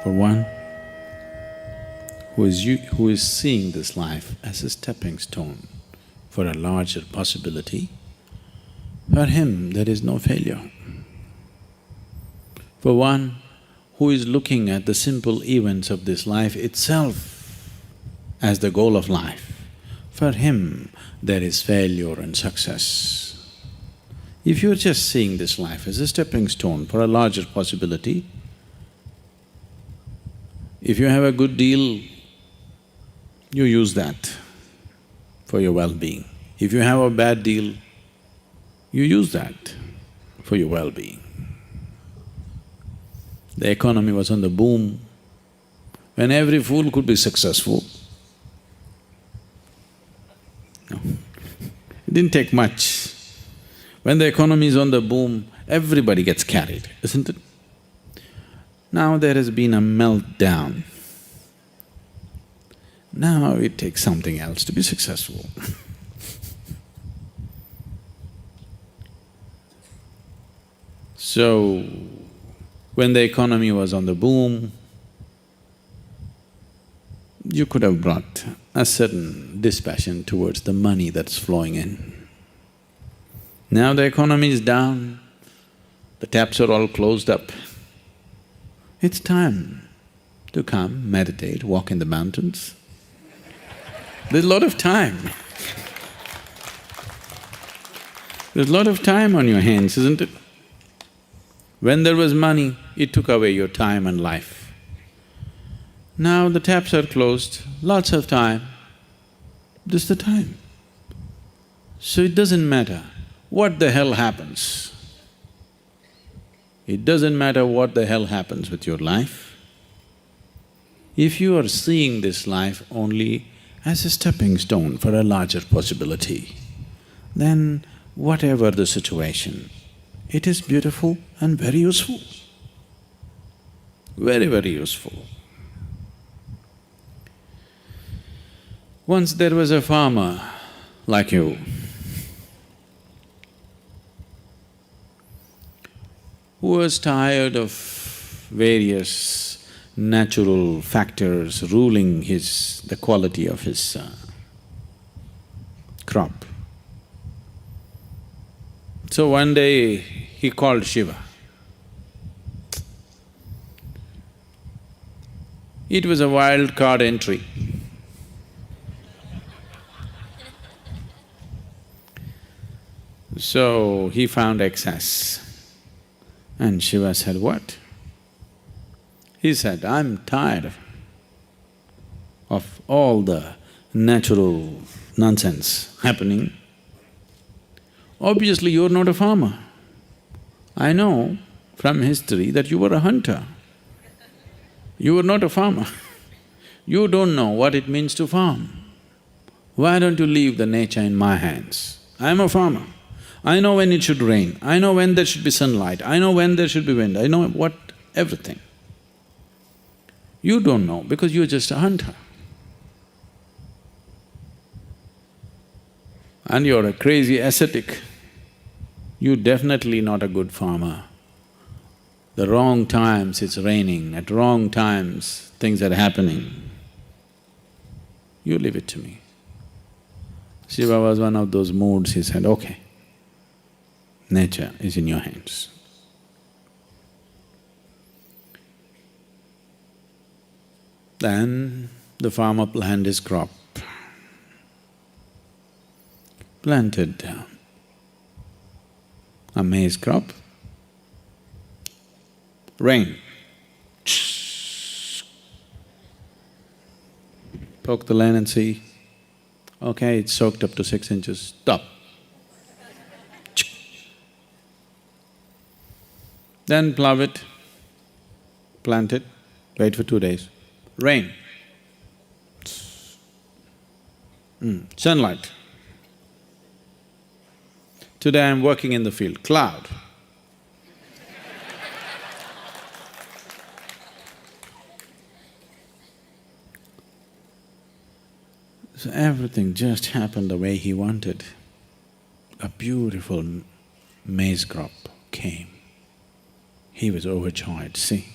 For one who is seeing this life as a stepping stone for a larger possibility, for him there is no failure. For one who is looking at the simple events of this life itself as the goal of life, for him there is failure and success. If you're just seeing this life as a stepping stone for a larger possibility, if you have a good deal, you use that for your well-being. If you have a bad deal, you use that for your well-being. The economy was on the boom, when every fool could be successful. No. It didn't take much. When the economy is on the boom, everybody gets carried, isn't it? Now there has been a meltdown. Now it takes something else to be successful. So, when the economy was on the boom, you could have brought a certain dispassion towards the money that's flowing in. Now the economy is down, the taps are all closed up. It's time to come, meditate, walk in the mountains. There's a lot of time. There's a lot of time on your hands, isn't it? When there was money, it took away your time and life. Now the taps are closed, lots of time, this is the time. So it doesn't matter what the hell happens. It doesn't matter what the hell happens with your life. If you are seeing this life only as a stepping stone for a larger possibility, then whatever the situation, it is beautiful and very useful, very, very useful. Once there was a farmer like you, who was tired of various natural factors ruling the quality of his crop. So one day he called Shiva. It was a wild card entry. So he found excess. And Shiva said, what? He said, I'm tired of all the natural nonsense happening. Obviously, you're not a farmer. I know from history that you were a hunter. You were not a farmer. You don't know what it means to farm. Why don't you leave the nature in my hands? I'm a farmer. I know when it should rain, I know when there should be sunlight, I know when there should be wind, I know everything. You don't know because you're just a hunter. And you're a crazy ascetic. You're definitely not a good farmer. The wrong times it's raining, at wrong times things are happening. You leave it to me. Shiva was one of those moods, he said, okay, nature is in your hands. Then the farmer planted his crop, planted a maize crop, rain, poke the land and see, okay, it's soaked up to 6 inches, stop. Then plough it, plant it, wait for 2 days, rain. Sunlight. Today I'm working in the field, cloud. So everything just happened the way he wanted. A beautiful maize crop came. He was overjoyed, see.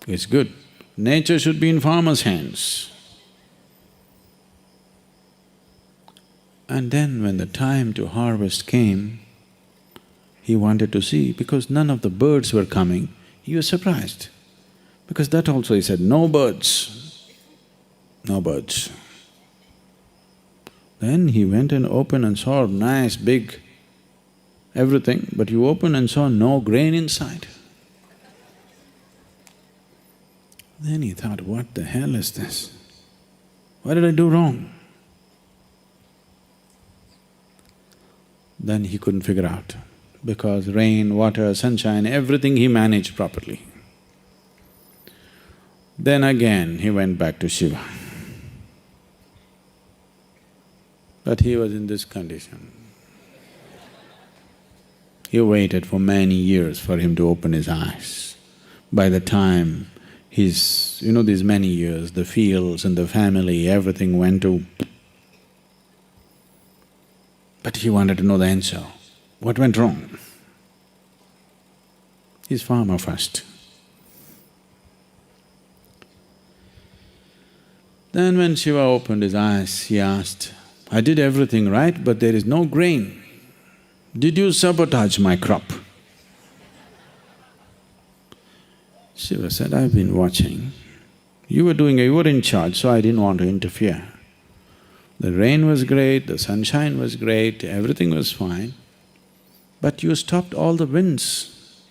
It's good. Nature should be in farmers' hands. And then when the time to harvest came, he wanted to see, because none of the birds were coming, he was surprised. Because that also he said, no birds, no birds. Then he went and opened and saw nice big everything, but you opened and saw no grain inside. Then he thought, what the hell is this? What did I do wrong? Then he couldn't figure out, because rain, water, sunshine, everything he managed properly. Then again he went back to Shiva. But he was in this condition. He waited for many years for him to open his eyes. By the time these many years, the fields and the family, everything went to… But he wanted to know the answer. What went wrong? He's farmer first. Then when Shiva opened his eyes, he asked, I did everything right, but there is no grain. Did you sabotage my crop? Shiva said, I've been watching. You were in charge, so I didn't want to interfere. The rain was great, the sunshine was great, everything was fine, but you stopped all the winds.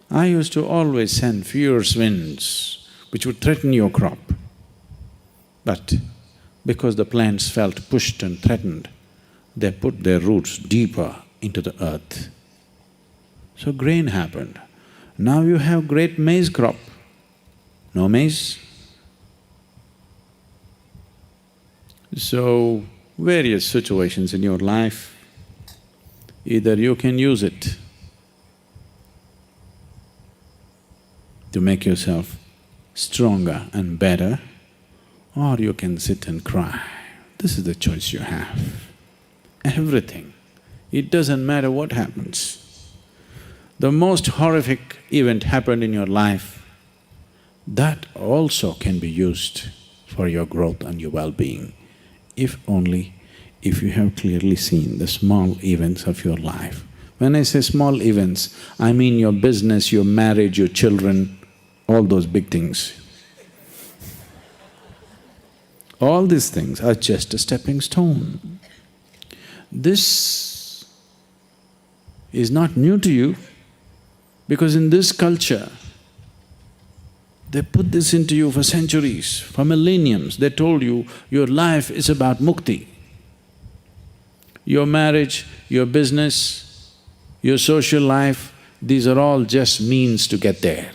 I used to always send fierce winds which would threaten your crop. But because the plants felt pushed and threatened, they put their roots deeper into the earth. So grain happened. Now you have great maize crop. No maize? So, various situations in your life, either you can use it to make yourself stronger and better, or you can sit and cry. This is the choice you have. Everything. It doesn't matter what happens. The most horrific event happened in your life, that also can be used for your growth and your well-being, if you have clearly seen the small events of your life. When I say small events, I mean your business, your marriage, your children, all those big things. All these things are just a stepping stone. This is not new to you, because in this culture, they put this into you for centuries, for millenniums. They told you, your life is about mukti. Your marriage, your business, your social life, these are all just means to get there.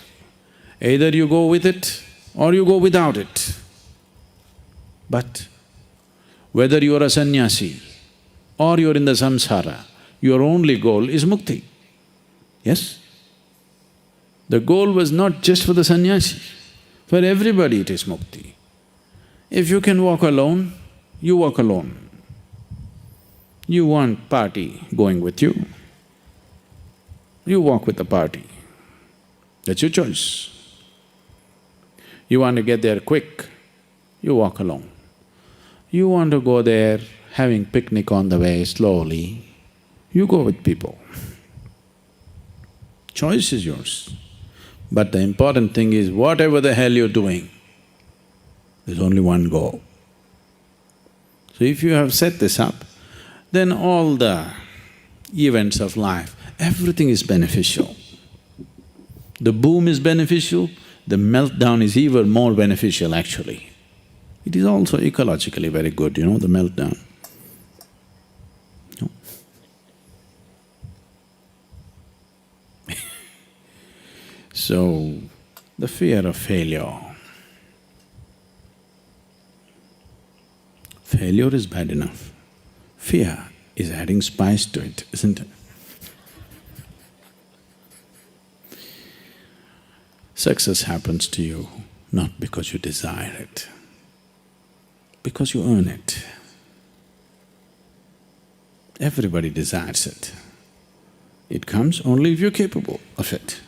Either you go with it or you go without it. But whether you are a sannyasi or you're in the samsara, your only goal is mukti. Yes? The goal was not just for the sannyasi, for everybody it is mukti. If you can walk alone, you walk alone. You want party going with you, you walk with the party. That's your choice. You want to get there quick, you walk alone. You want to go there having picnic on the way slowly, you go with people. Choice is yours. But the important thing is, whatever the hell you're doing, there's only one goal. So if you have set this up, then all the events of life, everything is beneficial. The boom is beneficial, the meltdown is even more beneficial actually. It is also ecologically very good, the meltdown. No? So, the fear of failure. Failure is bad enough. Fear is adding spice to it, isn't it? Success happens to you not because you desire it, because you earn it. Everybody desires it. It comes only if you're capable of it.